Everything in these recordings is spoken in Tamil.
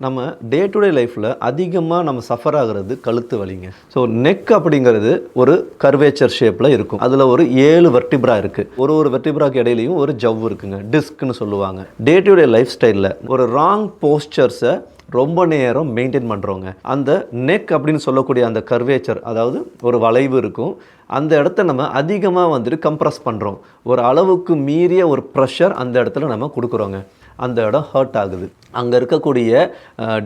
நம்ம டே டு டே லைஃப்பில் அதிகமாக நம்ம சஃபர் ஆகிறது கழுத்து வலிங்க. ஸோ நெக் அப்படிங்கிறது ஒரு கர்வேச்சர் ஷேப்பில் இருக்கும். அதில் ஒரு 7 வெர்டிப்ரா இருக்குது. ஒரு வெர்டிப்ராக்கு இடையிலையும் ஒரு ஜவ் இருக்குங்க, டிஸ்க்னு சொல்லுவாங்க. டே டு டே லைஃப் ஸ்டைலில் ஒரு ராங் போஸ்டர்ஸை ரொம்ப நேரம் மெயின்டைன் பண்ணுறவங்க, அந்த நெக் அப்படின்னு சொல்லக்கூடிய அந்த கர்வேச்சர், அதாவது ஒரு வளைவு இருக்கும், அந்த இடத்த நம்ம அதிகமாக வந்துட்டு கம்ப்ரஸ் பண்ணுறோம். ஒரு அளவுக்கு மீறிய ஒரு ப்ரெஷர் அந்த இடத்துல நம்ம கொடுக்குறோங்க. அந்த இடம் ஹர்ட் ஆகுது. அங்கே இருக்கக்கூடிய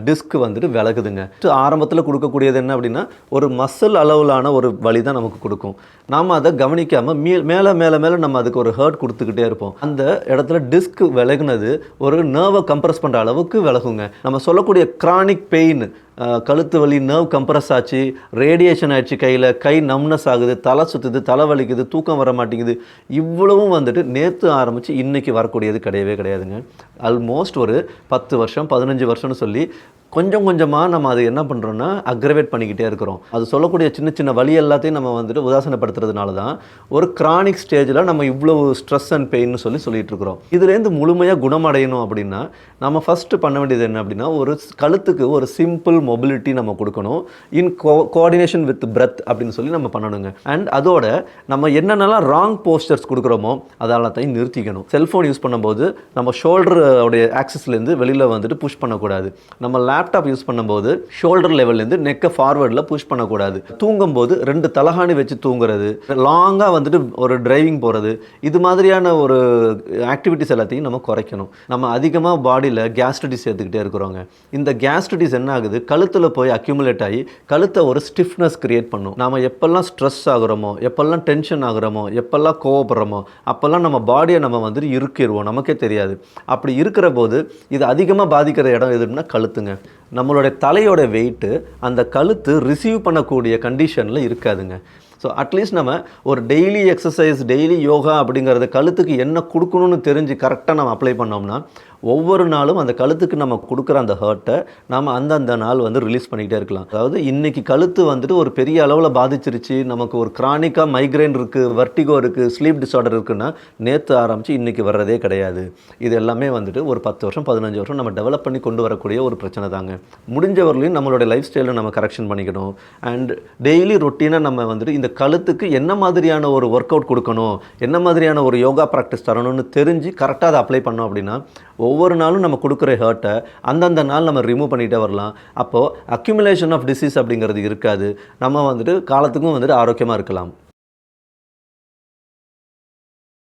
டிஸ்க் வந்துட்டு விலகுதுங்க. ஆரம்பத்தில் கொடுக்கக்கூடியது என்ன அப்படின்னா, ஒரு மசில் அளவிலான ஒரு வலி தான் நமக்கு கொடுக்கும். நாம் அதை கவனிக்காமல் மேலே மேலே மேலே நம்ம அதுக்கு ஒரு ஹர்ட் கொடுத்துக்கிட்டே இருப்போம். அந்த இடத்துல டிஸ்க் விலகுனது ஒரு நர்வை கம்ப்ரஸ் பண்ணுற அளவுக்கு விலகுங்க. நம்ம சொல்லக்கூடிய கிரானிக் பெயின், கழுத்து வலி, நர்வ் கம்ப்ரஸ் ஆச்சு, ரேடியேஷன் ஆயிடுச்சு, கை நம்னஸ் ஆகுது, தலை சுற்றுது, தலை வலிக்குது, தூக்கம் வர மாட்டேங்குது, இவ்வளவும் வந்துட்டு நேற்று ஆரம்பித்து இன்றைக்கி வரக்கூடியது கிடையவே கிடையாதுங்க. ஆல்மோஸ்ட் ஒரு 10 வருஷம் 15 வருஷம்னு சொல்லி கொஞ்சம் கொஞ்சமாக நம்ம அது என்ன பண்ணுறோன்னா அக்ரவேட் பண்ணிக்கிட்டே இருக்கிறோம். அது சொல்லக்கூடிய சின்ன சின்ன வலி எல்லாத்தையும் நம்ம வந்துட்டு உதாசனப்படுத்துறதுனால தான் ஒரு கிரானிக் ஸ்டேஜில் நம்ம இவ்வளவு ஸ்ட்ரெஸ் அண்ட் பெயின்னு சொல்லிட்டு இருக்கிறோம். இதுலேருந்து முழுமையாக குணமடையணும் அப்படின்னா நம்ம ஃபஸ்ட்டு பண்ண வேண்டியது என்ன அப்படின்னா, ஒரு கழுத்துக்கு ஒரு சிம்பிள் மொபிலிட்டி நம்ம கொடுக்கணும். இன் கோஆர்டினேஷன் வித் பிரெத் அப்படின்னு சொல்லி நம்ம பண்ணணுங்க. அண்ட் அதோட நம்ம என்னென்னலாம் ராங் போஸ்டர்ஸ் கொடுக்குறோமோ அதெல்லாத்தையும் நிறுத்திக்கணும். செல்ஃபோன் யூஸ் பண்ணும்போது நம்ம ஷோல்டருடைய ஆக்சஸ்லேருந்து வெளியில் வந்துட்டு புஷ் பண்ணக்கூடாது. நம்ம லேப்டாப் யூஸ் பண்ணும்போது ஷோல்டர் லெவல்லேருந்து நெக்கை ஃபார்வர்டில் புஷ் பண்ணக்கூடாது. தூங்கும்போது 2 தலகாணி வச்சு தூங்குறது, லாங்காக வந்துட்டு ஒரு டிரைவிங் போகிறது, இது மாதிரியான ஒரு ஆக்டிவிட்டிஸ் எல்லாத்தையும் நம்ம குறைக்கணும். நம்ம அதிகமாக பாடியில் கேஸ்ட்ரிட்டிஸ் சேர்த்துக்கிட்டே இருக்கிறோங்க. இந்த கேஸ்ட்ரிட்டிஸ் என்ன ஆகுது, கழுத்தில் போய் அக்யூமுலேட் ஆகி கழுத்தை ஒரு ஸ்டிஃப்னஸ் கிரியேட் பண்ணும். நாம் எப்பெல்லாம் ஸ்ட்ரெஸ் ஆகுறோமோ, எப்பெல்லாம் டென்ஷன் ஆகுறோமோ, எப்பெல்லாம் கோவப்படுறோமோ, அப்போல்லாம் நம்ம பாடியை நம்ம வந்துட்டு இருக்கிடுவோம், நமக்கே தெரியாது. அப்படி இருக்கிற போது இது அதிகமாக பாதிக்கிற இடம் எதுன்னா கழுத்துங்க. நம்மளுடைய தலையோட வெயிட்டு அந்த கழுத்து ரிசீவ் பண்ணக்கூடிய கண்டிஷனில் இருக்காதுங்க. ஸோ அட்லீஸ்ட் நம்ம ஒரு டெய்லி எக்ஸசைஸ், டெய்லி யோகா அப்படிங்கிறது கழுத்துக்கு என்ன கொடுக்கணும்னு தெரிஞ்சு கரெக்டாக நம்ம அப்ளை பண்ணோம்னா ஒவ்வொரு நாளும் அந்த கழுத்துக்கு நம்ம கொடுக்குற அந்த ஹர்ட்டை நம்ம அந்தந்த நாள் வந்து ரிலீஸ் பண்ணிக்கிட்டே இருக்கலாம். அதாவது இன்றைக்கி கழுத்து வந்துட்டு ஒரு பெரிய அளவில் பாதிச்சிருச்சு, நமக்கு ஒரு கிரானிக்காக மைக்ரைன் இருக்குது, வெர்டிகோ இருக்குது, ஸ்லீப் டிஸார்டர் இருக்குன்னா நேற்று ஆரம்பித்து இன்றைக்கி வர்றதே கிடையாது. இது எல்லாமே வந்துட்டு ஒரு 10 வருஷம் 15 வருஷம் நம்ம டெவலப் பண்ணி கொண்டு வரக்கூடிய ஒரு பிரச்சனை தாங்க. முடிஞ்சவர்களையும் நம்மளுடைய லைஃப் ஸ்டைலை நம்ம கரெக்ஷன் பண்ணிக்கணும். அண்ட் டெய்லி ரொட்டீனாக நம்ம வந்துட்டு இந்த கழுத்துக்கு என்ன மாதிரியான ஒரு ஒர்க் அவுட் கொடுக்கணும், என்ன மாதிரியான ஒரு யோகா ப்ராக்டிஸ் தரணும்னு தெரிஞ்சு கரெக்டாக அதை அப்ளை பண்ணோம் அப்படின்னா ஒவ்வொரு நாளும் நம்ம கொடுக்குற ஹர்ட்டை அந்தந்த நாள் நம்ம ரிமூவ் பண்ணிகிட்டே வரலாம். அப்போது அக்யூமுலேஷன் ஆஃப் டிசீஸ் அப்படிங்கிறது இருக்காது. நம்ம வந்துட்டு காலத்துக்கும் வந்துட்டு ஆரோக்கியமாக இருக்கலாம்.